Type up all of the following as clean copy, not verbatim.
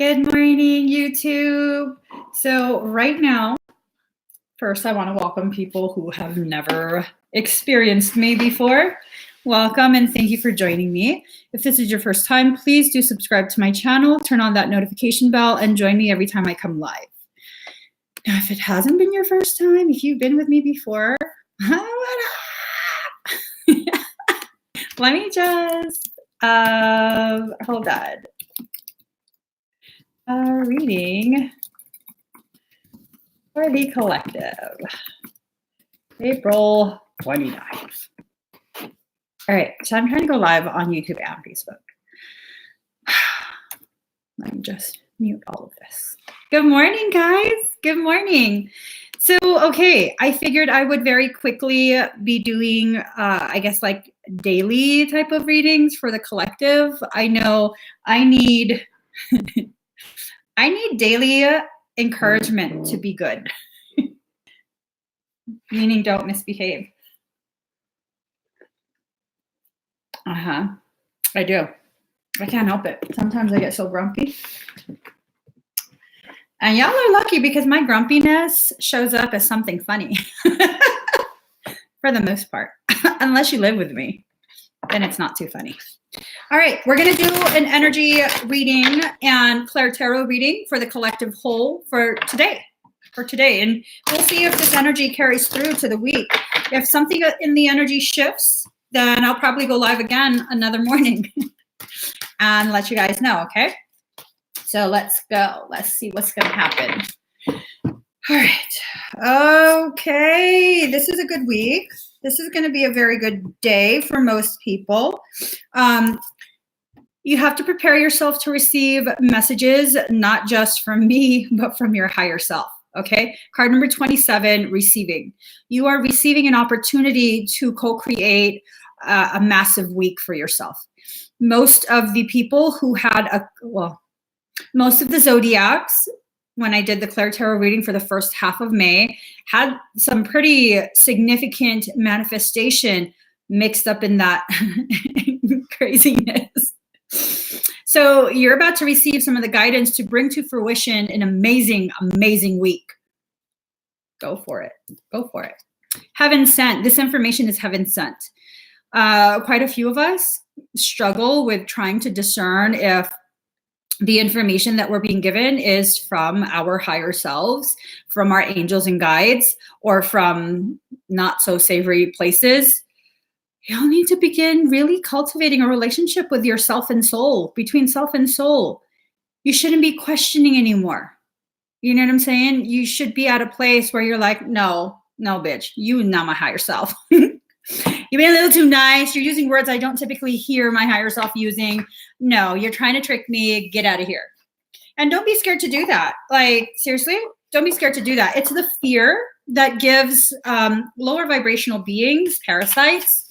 Good morning, YouTube. So right now, first I want to welcome people who have never experienced me before. Welcome and thank you for joining me. If this is your first time, please do subscribe to my channel, turn on that notification bell, and join me every time I come live. Now, if it hasn't been your first time, if you've been with me before, what up? Let me just, hold on. Reading for the collective, April 29th. All right, so I'm trying to go live on YouTube and Facebook. Let me just mute all of this. Good morning, guys. Good morning. So, okay, I figured I would very quickly be doing, I guess, like daily type of readings for the collective. I know I need... I need daily encouragement to be good, meaning don't misbehave. I do. I can't help it. Sometimes I get so grumpy. And y'all are lucky because my grumpiness shows up as something funny for the most part, unless you live with me, then it's not too funny. All right, we're going to do an energy reading and ClairTarot reading for the collective whole for today. And we'll see if this energy carries through to the week. If something in the energy shifts, then I'll probably go live again another morning and let you guys know, okay? So let's go. Let's see what's going to happen. All right. Okay, this is a good week. This is going to be a very good day for most people. You have to prepare yourself to receive messages, not just from me, but from your higher self, okay? Card number 27, receiving. You are receiving an opportunity to co-create a massive week for yourself. Most of the people who had most of the zodiacs, when I did the ClairTarot reading for the first half of May, had some pretty significant manifestation mixed up in that craziness. So you're about to receive some of the guidance to bring to fruition an amazing, amazing week. Go for it. Go for it. Heaven sent. This information is heaven sent. Quite a few of us struggle with trying to discern if the information that we're being given is from our higher selves, from our angels and guides, or from not so savory places. You'll need to begin really cultivating a relationship with yourself and soul, between self and soul. You shouldn't be questioning anymore. You know what I'm saying? You should be at a place where you're like, no, bitch, you not my higher self. You're being a little too nice. You're using words I don't typically hear my higher self using. No, you're trying to trick me. Get out of here. And don't be scared to do that. Like, seriously, don't be scared to do that. It's the fear that gives lower vibrational beings, parasites,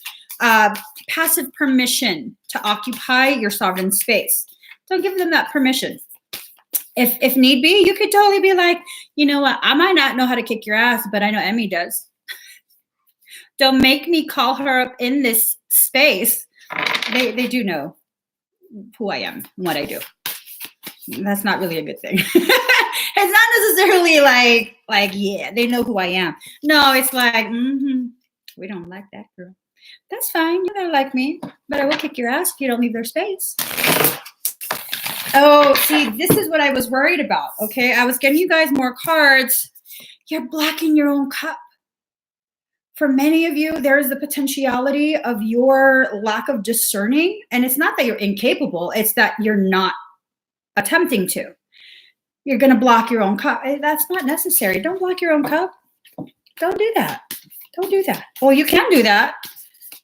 passive permission to occupy your sovereign space. Don't give them that permission. If need be, you could totally be like, you know what? I might not know how to kick your ass, but I know Emmy does. Don't make me call her up in this space. They do know who I am and what I do. That's not really a good thing. It's not necessarily like, yeah, they know who I am. No, it's like, we don't like that girl. That's fine. You don't like me, but I will kick your ass if you don't leave their space. Oh, see, this is what I was worried about, okay? I was getting you guys more cards. You're blocking your own cup. For many of you, there is the potentiality of your lack of discerning. And it's not that you're incapable. It's that you're not attempting to. You're going to block your own cup. That's not necessary. Don't block your own cup. Don't do that. Don't do that. Well, you can do that.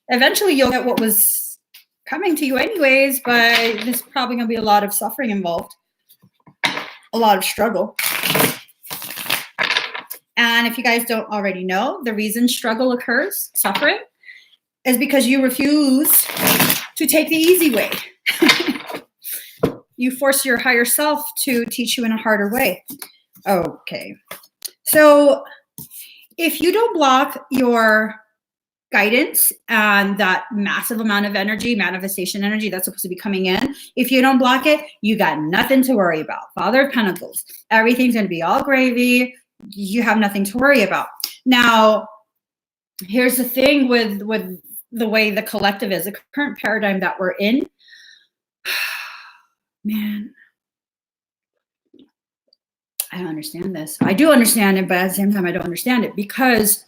Eventually, you'll get what was coming to you anyways, but there's probably going to be a lot of suffering involved. A lot of struggle. And if you guys don't already know, the reason struggle occurs, suffering, is because you refuse to take the easy way. You force your higher self to teach you in a harder way. Okay. So if you don't block your guidance and that massive amount of energy, manifestation energy that's supposed to be coming in. If you don't block it, you got nothing to worry about. Father of Pentacles, everything's going to be all gravy. You have nothing to worry about. Now, here's the thing with the way the collective is, the current paradigm that we're in. Man, I don't understand this. I do understand it, but at the same time, I don't understand it, because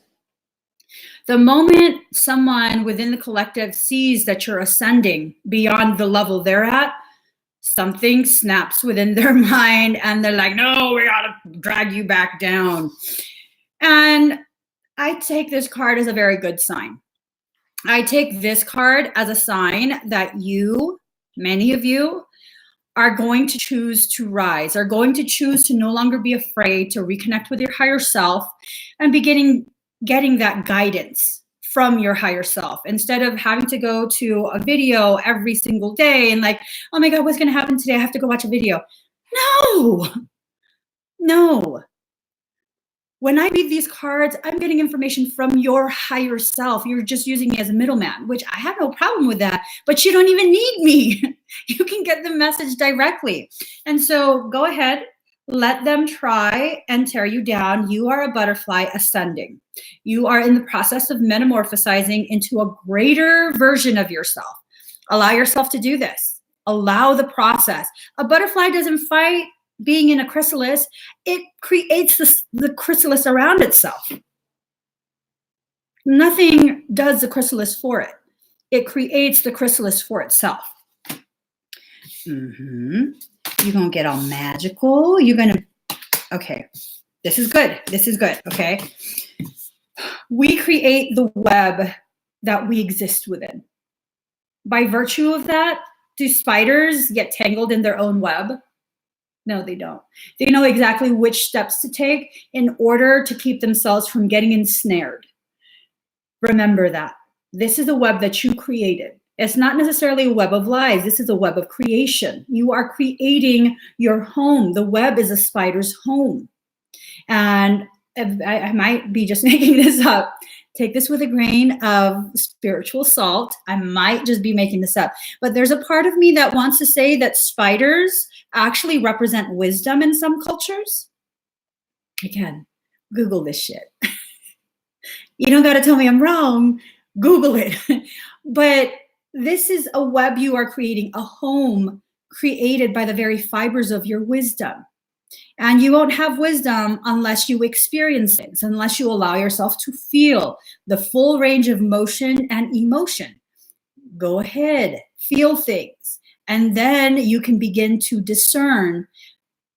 the moment someone within the collective sees that you're ascending beyond the level they're at, something snaps within their mind and they're like, no, we gotta drag you back down. And I take this card as a very good sign. I take this card as a sign that you, many of you, are going to choose to rise, are going to choose to no longer be afraid, to reconnect with your higher self and getting that guidance from your higher self, instead of having to go to a video every single day and like, oh my God, what's going to happen today? I have to go watch a video. No. When I read these cards, I'm getting information from your higher self. You're just using me as a middleman, which I have no problem with that, but you don't even need me. You can get the message directly. And so go ahead, let them try and tear you down. You are a butterfly ascending. You are in the process of metamorphosizing into a greater version of yourself. Allow yourself to do this. Allow the process. A butterfly doesn't fight being in a chrysalis. It creates the chrysalis around itself. Nothing does the chrysalis for it. It creates the chrysalis for itself. You're going to get all magical. You're going to, okay, this is good. This is good, okay? We create the web that we exist within. By virtue of that, do spiders get tangled in their own web? No, they don't. They know exactly which steps to take in order to keep themselves from getting ensnared. Remember that. This is a web that you created. It's not necessarily a web of lies. This is a web of creation. You are creating your home. The web is a spider's home. And I might be just making this up. Take this with a grain of spiritual salt. I might just be making this up. But there's a part of me that wants to say that spiders actually represent wisdom in some cultures. Again, Google this shit. You don't got to tell me I'm wrong. Google it. But this is a web you are creating, a home created by the very fibers of your wisdom. And you won't have wisdom unless you experience things, unless you allow yourself to feel the full range of motion and emotion. Go ahead, feel things. And then you can begin to discern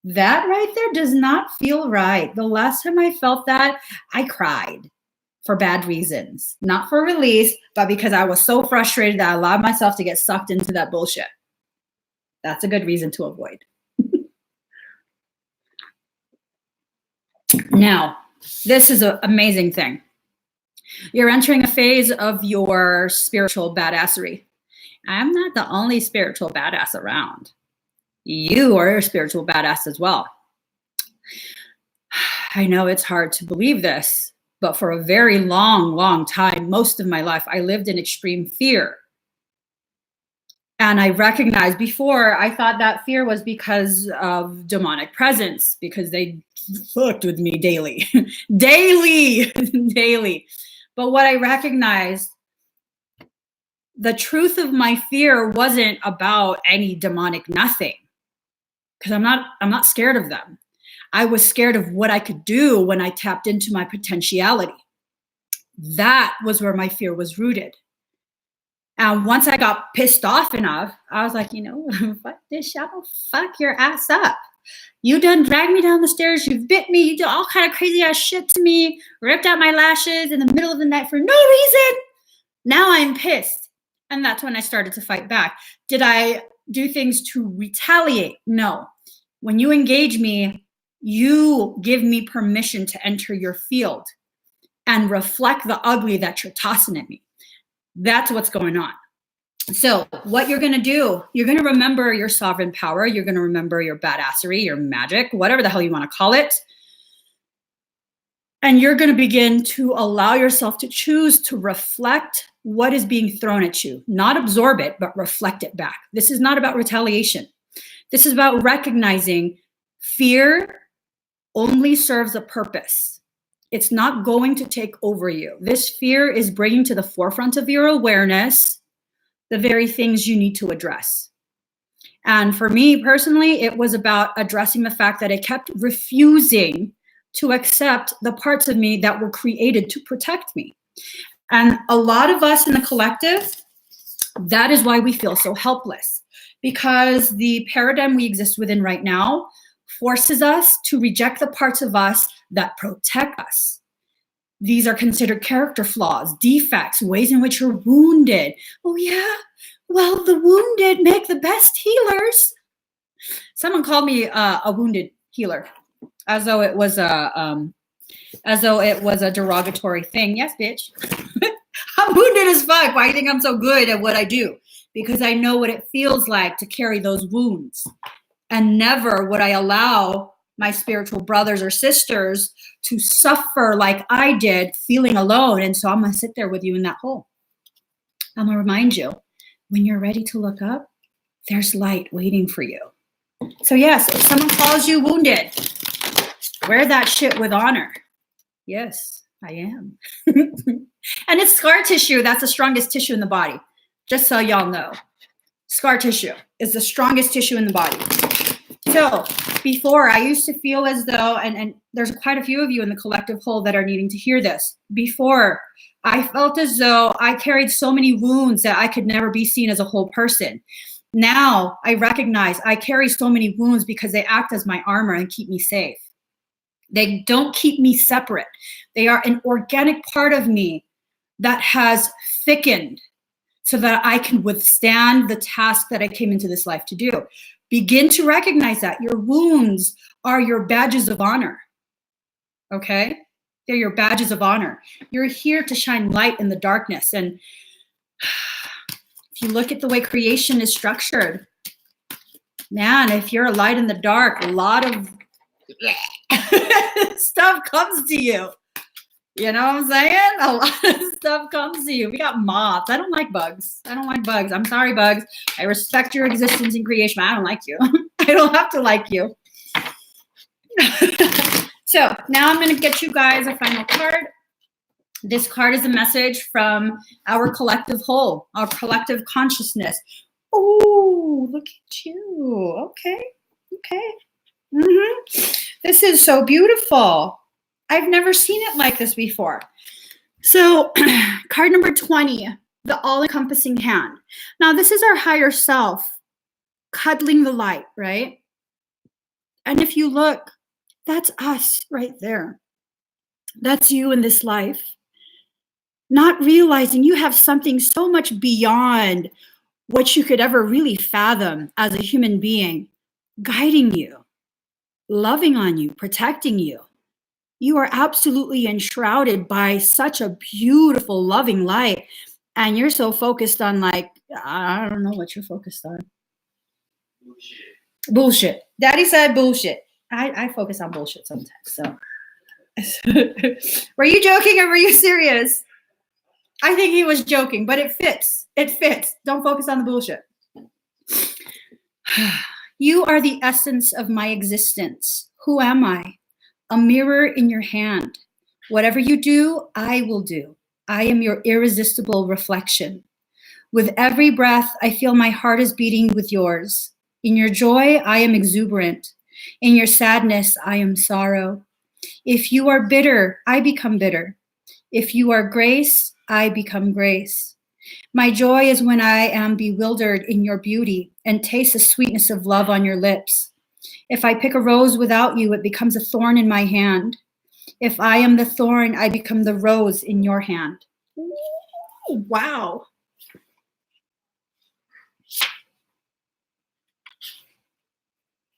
that right there does not feel right. The last time I felt that, I cried for bad reasons, not for release, but because I was so frustrated that I allowed myself to get sucked into that bullshit. That's a good reason to avoid. Now, this is an amazing thing. You're entering a phase of your spiritual badassery. I'm not the only spiritual badass around. You are a spiritual badass as well. I know it's hard to believe this, but for a very long time, most of my life, I lived in extreme fear. And I recognized before, I thought that fear was because of demonic presence, because they fucked with me daily, daily. But what I recognized, the truth of my fear wasn't about any demonic nothing, because I'm not scared of them. I was scared of what I could do when I tapped into my potentiality. That was where my fear was rooted. And once I got pissed off enough, I was like, you know, fuck this shit. I'll fuck your ass up. You done dragged me down the stairs. You've bit me. You did all kind of crazy ass shit to me. Ripped out my lashes in the middle of the night for no reason. Now I'm pissed. And that's when I started to fight back. Did I do things to retaliate? No. When you engage me, you give me permission to enter your field and reflect the ugly that you're tossing at me. That's what's going on. So what you're going to do, you're going to remember your sovereign power. You're going to remember your badassery, your magic, whatever the hell you want to call it. And you're going to begin to allow yourself to choose to reflect what is being thrown at you, not absorb it, but reflect it back. This is not about retaliation. This is about recognizing fear only serves a purpose. It's not going to take over you. This fear is bringing to the forefront of your awareness the very things you need to address. And for me personally, it was about addressing the fact that I kept refusing to accept the parts of me that were created to protect me. And a lot of us in the collective, that is why we feel so helpless, because the paradigm we exist within right now forces us to reject the parts of us that protect us. These are considered character flaws, defects, ways in which you're wounded. Oh yeah, well, the wounded make the best healers. Someone called me a wounded healer, as though it was a derogatory thing. Yes, bitch. I'm wounded as fuck. Why do you think I'm so good at what I do? Because I know what it feels like to carry those wounds. And never would I allow my spiritual brothers or sisters to suffer like I did, feeling alone. And so I'm going to sit there with you in that hole. I'm going to remind you, when you're ready to look up, there's light waiting for you. So yes, if someone calls you wounded, wear that shit with honor. Yes, I am. And it's scar tissue. That's the strongest tissue in the body. Just so y'all know. Scar tissue is the strongest tissue in the body. So before, I used to feel as though, and there's quite a few of you in the collective whole that are needing to hear this. Before, I felt as though I carried so many wounds that I could never be seen as a whole person. Now I recognize I carry so many wounds because they act as my armor and keep me safe. They don't keep me separate. They are an organic part of me that has thickened so that I can withstand the task that I came into this life to do. Begin to recognize that your wounds are your badges of honor. Okay? They're your badges of honor. You're here to shine light in the darkness. And if you look at the way creation is structured, man, if you're a light in the dark, a lot of stuff comes to you. You know what I'm saying? A lot of stuff comes to you. We got moths. I don't like bugs. I don't like bugs. I'm sorry, bugs. I respect your existence in creation, but I don't like you. I don't have to like you. So now I'm going to get you guys a final card. This card is a message from our collective whole, our collective consciousness. Oh, look at you. Okay. Okay. This is so beautiful. I've never seen it like this before. So card number 20, the all-encompassing hand. Now, this is our higher self cuddling the light, right? And if you look, that's us right there. That's you in this life. Not realizing you have something so much beyond what you could ever really fathom as a human being, guiding you, loving on you, protecting you. You are absolutely enshrouded by such a beautiful, loving light. And you're so focused on, like, I don't know what you're focused on. Bullshit. Daddy said bullshit. I focus on bullshit sometimes. So, were you joking or were you serious? I think he was joking, but it fits. It fits. Don't focus on the bullshit. You are the essence of my existence. Who am I? A mirror in your hand. Whatever you do, I will do. I am your irresistible reflection. With every breath, I feel my heart is beating with yours. In your joy, I am exuberant. In your sadness, I am sorrow. If you are bitter, I become bitter. If you are grace, I become grace. My joy is when I am bewildered in your beauty and taste the sweetness of love on your lips. If I pick a rose without you, it becomes a thorn in my hand. If I am the thorn, I become the rose in your hand. Ooh, wow.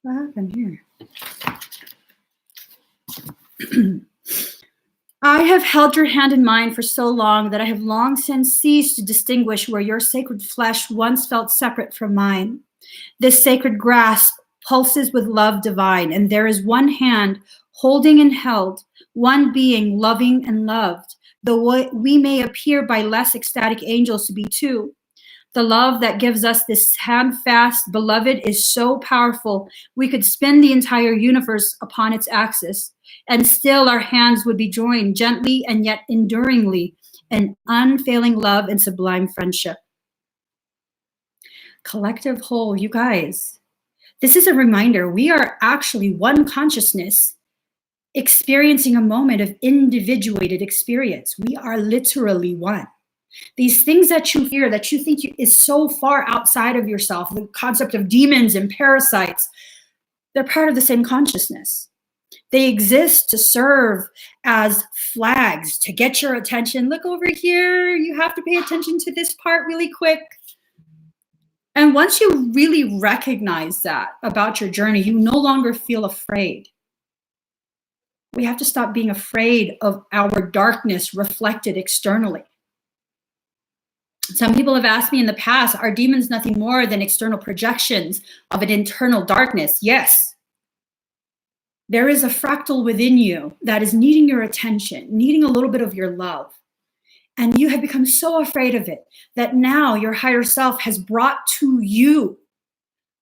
What happened here? I have held your hand in mine for so long that I have long since ceased to distinguish where your sacred flesh once felt separate from mine. This sacred grasp pulses with love divine, and there is one hand holding and held, one being loving and loved, though we may appear by less ecstatic angels to be two. The love that gives us this handfast beloved is so powerful, we could spin the entire universe upon its axis, and still our hands would be joined gently and yet enduringly in unfailing love and sublime friendship. Collective whole, you guys. This is a reminder we are actually one consciousness experiencing a moment of individuated experience. We are literally one. These things that you fear, that you think is so far outside of yourself, the concept of demons and parasites, they're part of the same consciousness. They exist to serve as flags to get your attention. Look over here, you have to pay attention to this part really quick. And once you really recognize that about your journey, you no longer feel afraid. We have to stop being afraid of our darkness reflected externally. Some people have asked me in the past, are demons nothing more than external projections of an internal darkness? Yes. There is a fractal within you that is needing your attention, needing a little bit of your love. And you have become so afraid of it that now your higher self has brought to you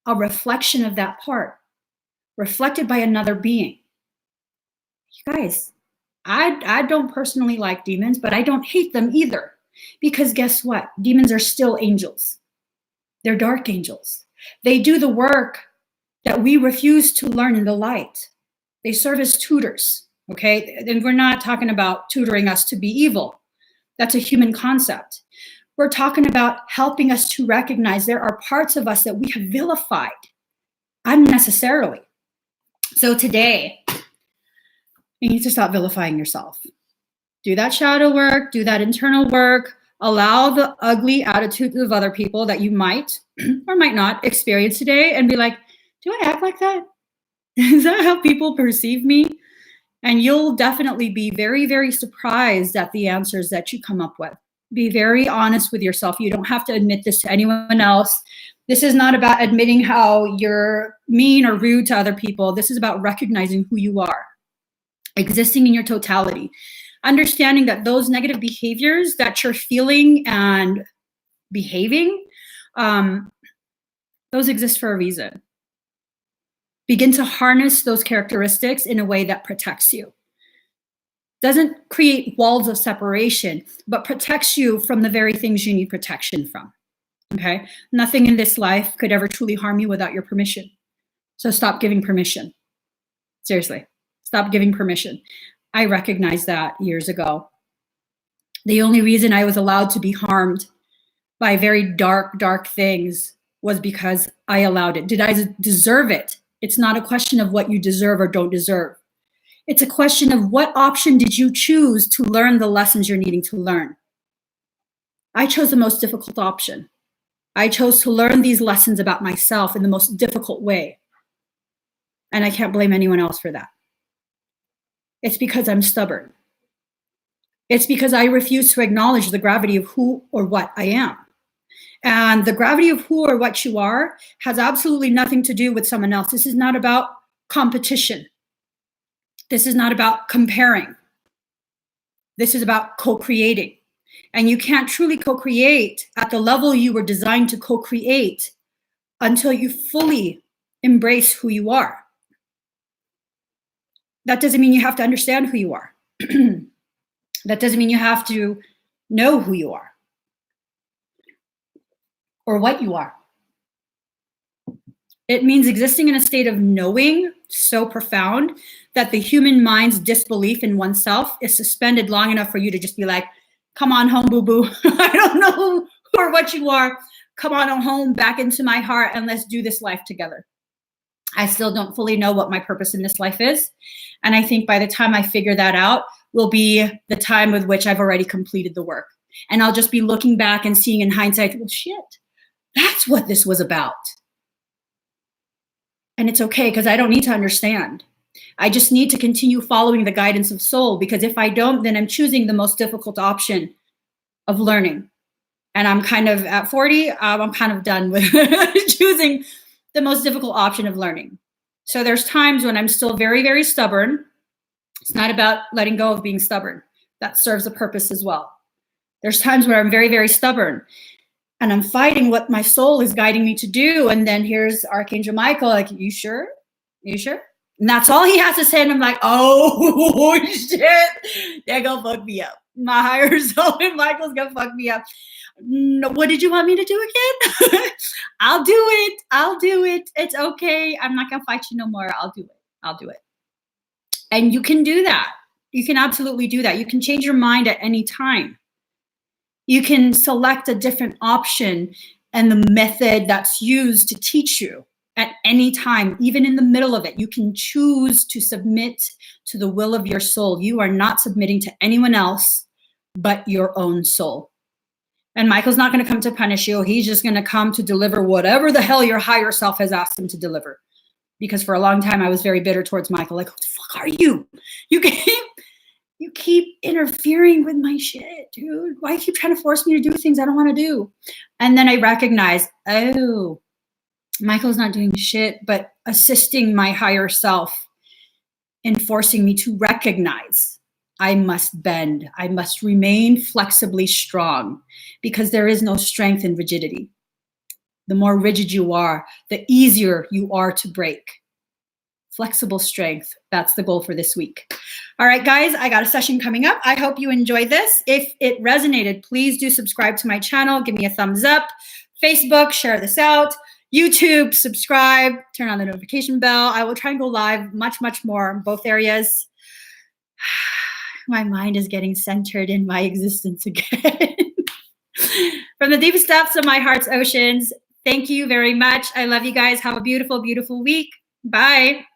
a reflection of that part, reflected by another being. You guys, I don't personally like demons, but I don't hate them either. Because guess what? Demons are still angels. They're dark angels. They do the work that we refuse to learn in the light. They serve as tutors, okay? And we're not talking about tutoring us to be evil. That's a human concept. We're talking about helping us to recognize there are parts of us that we have vilified unnecessarily. So today, you need to stop vilifying yourself. Do that shadow work, do that internal work, allow the ugly attitudes of other people that you might or might not experience today and be like, do I act like that? Is that how people perceive me? And you'll definitely be very, very surprised at the answers that you come up with. Be very honest with yourself. You don't have to admit this to anyone else. This is not about admitting how you're mean or rude to other people. This is about recognizing who you are, existing in your totality. Understanding that those negative behaviors that you're feeling and behaving, those exist for a reason. Begin to harness those characteristics in a way that protects you. Doesn't create walls of separation, but protects you from the very things you need protection from, okay? Nothing in this life could ever truly harm you without your permission. So stop giving permission. Seriously, stop giving permission. I recognized that years ago. The only reason I was allowed to be harmed by very dark, dark things was because I allowed it. Did I deserve it? It's not a question of what you deserve or don't deserve. It's a question of what option did you choose to learn the lessons you're needing to learn. I chose the most difficult option. I chose to learn these lessons about myself in the most difficult way. And I can't blame anyone else for that. It's because I'm stubborn. It's because I refuse to acknowledge the gravity of who or what I am. And the gravity of who or what you are has absolutely nothing to do with someone else. This is not about competition. This is not about comparing. This is about co-creating. And you can't truly co-create at the level you were designed to co-create until you fully embrace who you are. That doesn't mean you have to understand who you are. That doesn't mean you have to know who you are or what you are. It means existing in a state of knowing so profound that the human mind's disbelief in oneself is suspended long enough for you to just be like, come on home, boo-boo. I don't know who or what you are. Come on home, back into my heart, and let's do this life together. I still don't fully know what my purpose in this life is. And I think by the time I figure that out will be the time with which I've already completed the work. And I'll just be looking back and seeing in hindsight, well, shit, that's what this was about. And it's okay, because I don't need to understand. I just need to continue following the guidance of soul, because if I don't, then I'm choosing the most difficult option of learning. And I'm kind of at 40, I'm kind of done with choosing the most difficult option of learning. So there's times when I'm still very, very stubborn. It's not about letting go of being stubborn. That serves a purpose as well. There's times where I'm very, very stubborn and I'm fighting what my soul is guiding me to do. And then here's Archangel Michael, like, you sure? You sure? And that's all he has to say. And I'm like, oh, shit. They're going to fuck me up. My higher self and Michael's going to fuck me up. No, what did you want me to do again? I'll do it. I'll do it. It's okay. I'm not going to fight you no more. I'll do it. I'll do it. And you can do that. You can absolutely do that. You can change your mind at any time. You can select a different option and the method that's used to teach you at any time, even in the middle of it. You can choose to submit to the will of your soul. You are not submitting to anyone else but your own soul. And Michael's not going to come to punish you. He's just going to come to deliver whatever the hell your higher self has asked him to deliver. Because for a long time, I was very bitter towards Michael. Like, who the fuck are you? You keep interfering with my shit, dude. Why you keep trying to force me to do things I don't want to do? And then I recognized, oh, Michael's not doing shit, but assisting my higher self in forcing me to recognize I must bend. I must remain flexibly strong because there is no strength in rigidity. The more rigid you are, the easier you are to break. Flexible strength. That's the goal for this week. All right, guys, I got a session coming up. I hope you enjoyed this. If it resonated, please do subscribe to my channel. Give me a thumbs up. Facebook, share this out. YouTube, subscribe, turn on the notification bell. I will try and go live much, much more in both areas. My mind is getting centered in my existence again. From the deepest depths of my heart's oceans, thank you very much. I love you guys. Have a beautiful, beautiful week. Bye.